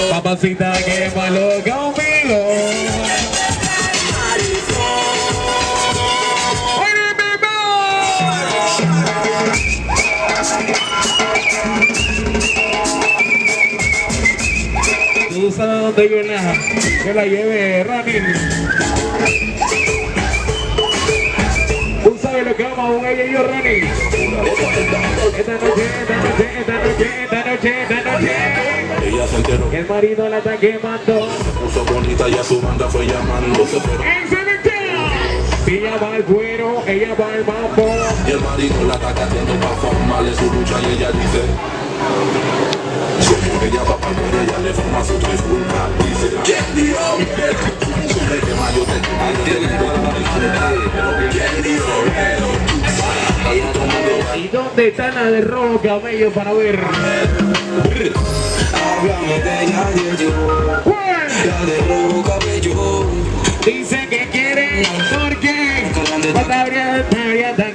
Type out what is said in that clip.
Papacita, quémalo conmigo. Tú sabes dónde yo la lleve, Rani. Tú sabes lo que vamos a jugar ella y yo, Rani. Esta noche. Ella se enteró. El marido la está quemando. Puso bonita y a su banda fue llamando. Se fueron. Ella va al cuero, ella va al mambo. Y el marido la está cayendo para formarle su lucha y ella dice. Ella va para el cuero, ella le forma su trifulca. Dice, ¿quién dijo? Que mayo te ¿quién dijo? ¿Y dónde están las de rojo camello para ver? Háblame de ella y yo, la de rojo cabello. Dice que quiere porque está